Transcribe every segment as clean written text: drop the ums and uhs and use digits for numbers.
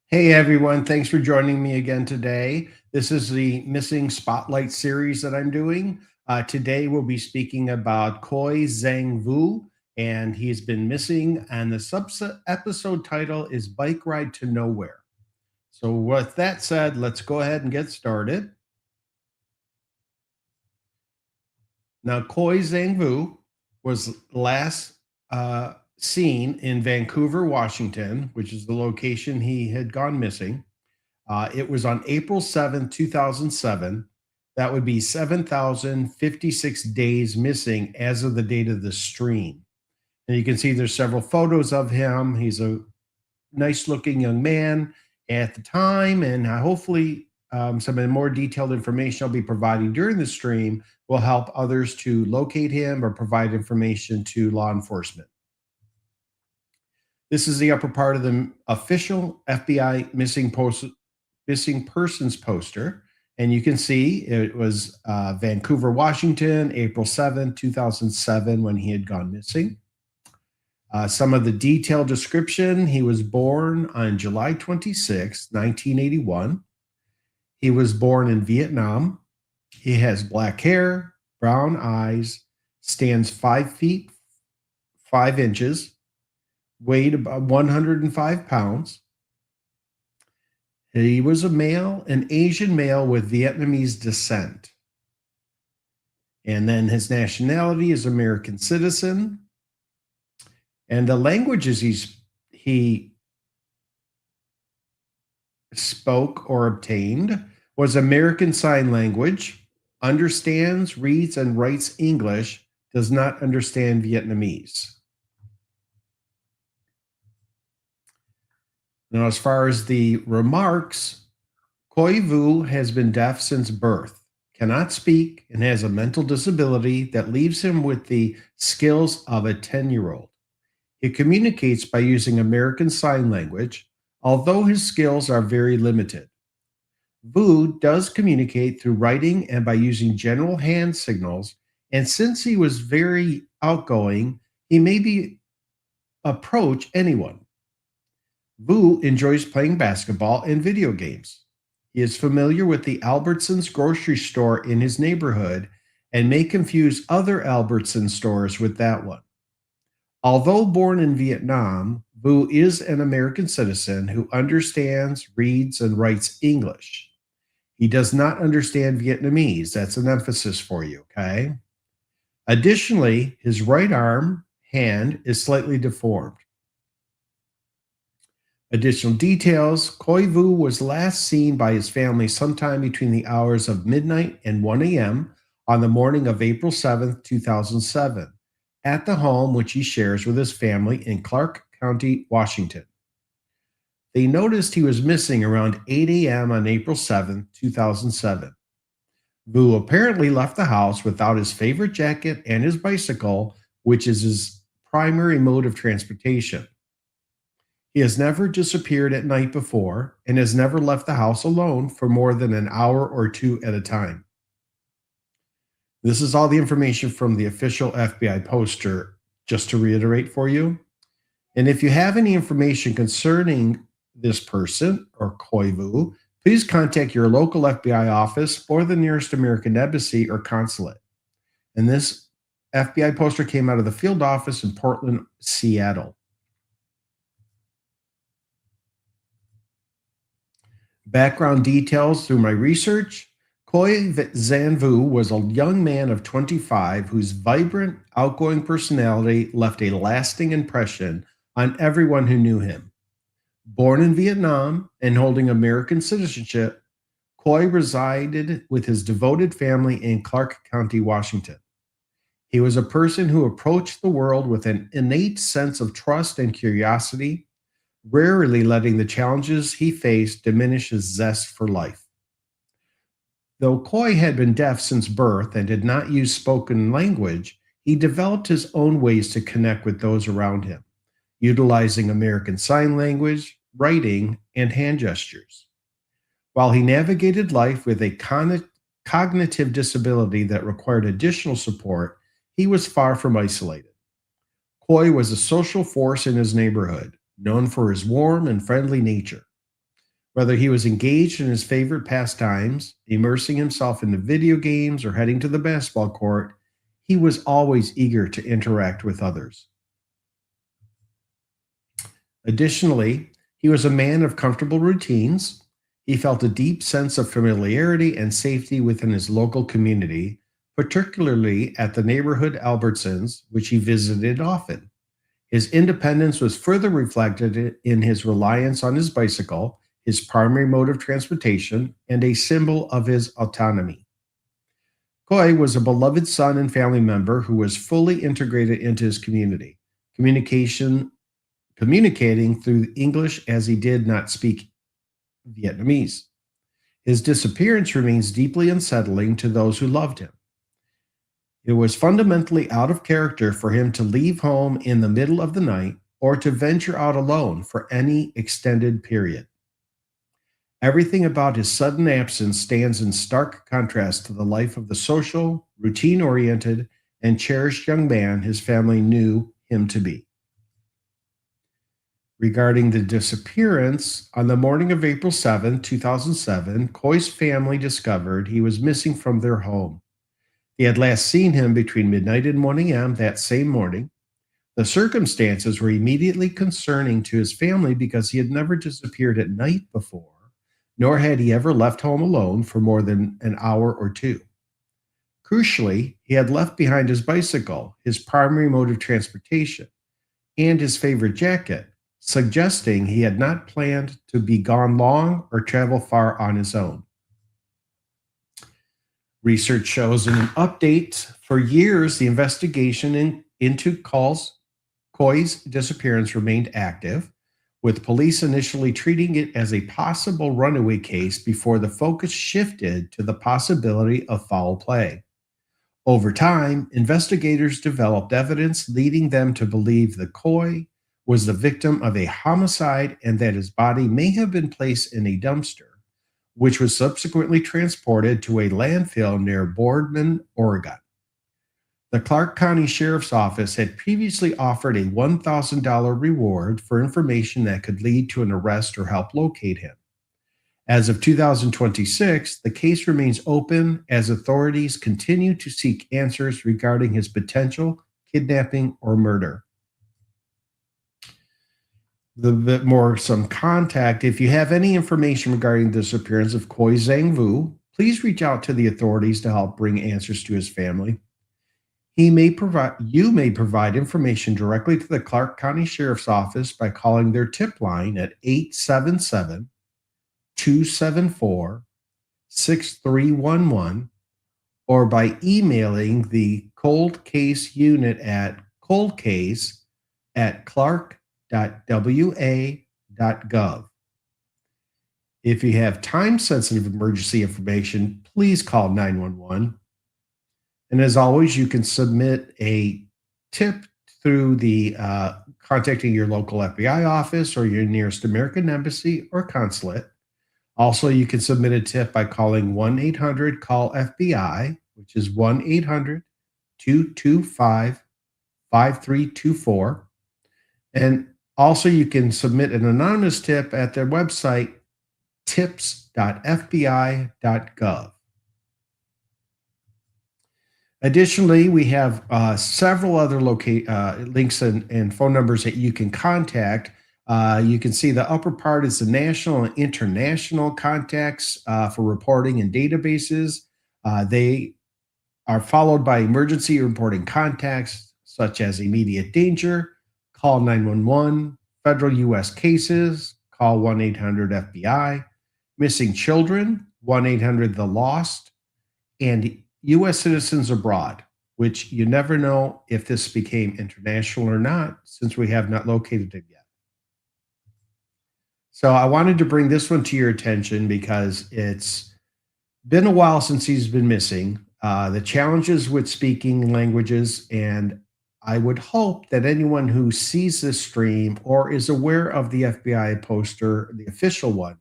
Hey everyone, thanks for joining me again today. This is the Missing Spotlight series that I'm doing. Today we'll be speaking about Khoi Zhang Vu, and he's been missing, and the episode title is Bike Ride to Nowhere. So, with that said, let's go ahead and get started. Now, Khoi Zhang Vu was last seen in Vancouver, Washington, which is the location he had gone missing. It was on April 7th, 2007. That would be 7,056 days missing as of the date of the stream. And you can see there's several photos of him. He's a nice looking young man at the time, and hopefully, some of the more detailed information I'll be providing during the stream will help others to locate him or provide information to law enforcement. This is the upper part of the official FBI missing persons poster. And you can see it was Vancouver, Washington, April 7th, 2007, when he had gone missing. Some of the detailed description: he was born on July 26, 1981. He was born in Vietnam. He has black hair, brown eyes, stands 5 feet 5 inches, weighed about 105 pounds. He was a male, an Asian male with Vietnamese descent. And then his nationality is American citizen. And the languages he spoke or obtained was American Sign Language, understands, reads, and writes English, does not understand Vietnamese. Now, as far as the remarks, Khoi Vu has been deaf since birth, cannot speak, and has a mental disability that leaves him with the skills of a 10-year-old. He communicates by using American Sign Language, although his skills are very limited. Vu does communicate through writing and by using general hand signals, and since he was very outgoing, he may approach anyone. Vu enjoys playing basketball and video games. He is familiar with the Albertsons grocery store in his neighborhood and may confuse other Albertsons stores with that one. Although born in Vietnam, Vu is an American citizen who understands, reads, and writes English. He does not understand Vietnamese. That's an emphasis for you, okay? Additionally, his right hand is slightly deformed. Additional details: Khoi Vu was last seen by his family sometime between the hours of midnight and 1 a.m. on the morning of April 7th, 2007, at the home which he shares with his family in Clark County, Washington. They noticed he was missing around 8 a.m. on April 7th, 2007. Vu apparently left the house without his favorite jacket and his bicycle, which is his primary mode of transportation. He has never disappeared at night before and has never left the house alone for more than an hour or two at a time. This is all the information from the official FBI poster, just to reiterate for you. And if you have any information concerning this person or Khoi Vu, please contact your local FBI office or the nearest American embassy or consulate. And this FBI poster came out of the field office in Portland, Seattle. Background details through my research: Khoi Zhan Vu was a young man of 25 whose vibrant, outgoing personality left a lasting impression on everyone who knew him. Born in Vietnam and holding American citizenship, Khoi resided with his devoted family in Clark County, Washington. He was a person who approached the world with an innate sense of trust and curiosity, rarely letting the challenges he faced diminish his zest for life. Though Khoi had been deaf since birth and did not use spoken language, he developed his own ways to connect with those around him, utilizing American Sign Language, writing, and hand gestures. While he navigated life with a cognitive disability that required additional support, he was far from isolated. Khoi was a social force in his neighborhood, known for his warm and friendly nature. Whether he was engaged in his favorite pastimes, immersing himself into video games, or heading to the basketball court, he was always eager to interact with others. Additionally, he was a man of comfortable routines. He felt a deep sense of familiarity and safety within his local community, particularly at the neighborhood Albertsons, which he visited often. His independence was further reflected in his reliance on his bicycle, his primary mode of transportation, and a symbol of his autonomy. Khoi was a beloved son and family member who was fully integrated into his community. Communication Communicating through English as he did not speak Vietnamese. His disappearance remains deeply unsettling to those who loved him. It was fundamentally out of character for him to leave home in the middle of the night or to venture out alone for any extended period. Everything about his sudden absence stands in stark contrast to the life of the social, routine oriented, and cherished young man his family knew him to be. Regarding the disappearance, on the morning of April 7, 2007, Khoi's family discovered he was missing from their home. They had last seen him between midnight and 1 a.m. that same morning. The circumstances were immediately concerning to his family because he had never disappeared at night before, nor had he ever left home alone for more than an hour or two. Crucially, he had left behind his bicycle, his primary mode of transportation, and his favorite jacket, suggesting he had not planned to be gone long or travel far on his own. Research shows in an update for years, the investigation into Khoi's disappearance remained active, with police initially treating it as a possible runaway case before the focus shifted to the possibility of foul play. Over time, investigators developed evidence leading them to believe that Khoi was the victim of a homicide and that his body may have been placed in a dumpster, which was subsequently transported to a landfill near Boardman, Oregon. The Clark County Sheriff's Office had previously offered a $1,000 reward for information that could lead to an arrest or help locate him. As of 2026, the case remains open as authorities continue to seek answers regarding his potential kidnapping or murder. The bit more some contact. If you have any information regarding the disappearance of Khoi Zhang Vu, please reach out to the authorities to help bring answers to his family. You may provide information directly to the Clark County Sheriff's Office by calling their tip line at 877-274-6311 or by emailing the cold case unit at coldcase@clark.wa.gov. If you have time sensitive emergency information, please call 911. And as always, you can submit a tip through the contacting your local FBI office or your nearest American embassy or consulate. Also, you can submit a tip by calling 1-800-CALL-FBI, which is 1-800-225-5324. And also, you can submit an anonymous tip at their website, tips.fbi.gov. Additionally, we have several other links and phone numbers that you can contact. You can see the upper part is the national and international contacts for reporting and databases. They are followed by emergency reporting contacts such as immediate danger, call 911, federal U.S. cases, call 1-800-FBI, missing children, 1-800-THE-LOST, and U.S. citizens abroad, which you never know if this became international or not, since we have not located it yet. So I wanted to bring this one to your attention because it's been a while since he's been missing. The challenges with speaking languages, and I would hope that anyone who sees this stream or is aware of the FBI poster, the official one,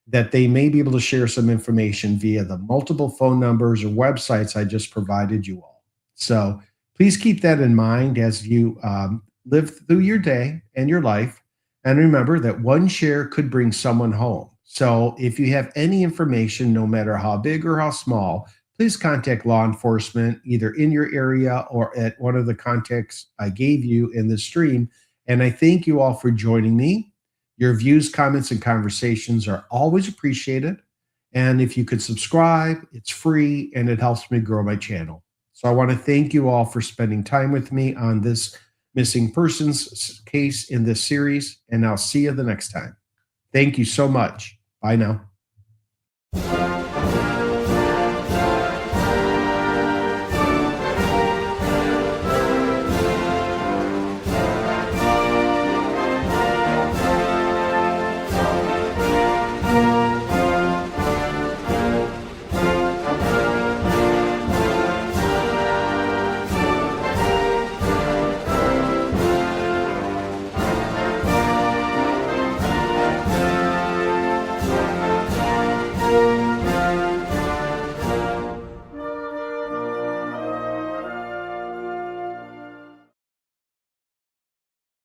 that they may be able to share some information via the multiple phone numbers or websites I just provided you all. So please keep that in mind as you live through your day and your life. And remember that one share could bring someone home. So if you have any information, no matter how big or how small, please contact law enforcement either in your area or at one of the contacts I gave you in the stream. And I thank you all for joining me. Your views, comments, and conversations are always appreciated. And if you could subscribe, it's free and it helps me grow my channel. So I want to thank you all for spending time with me on this missing persons case in this series. And I'll see you the next time. Thank you so much. Bye now.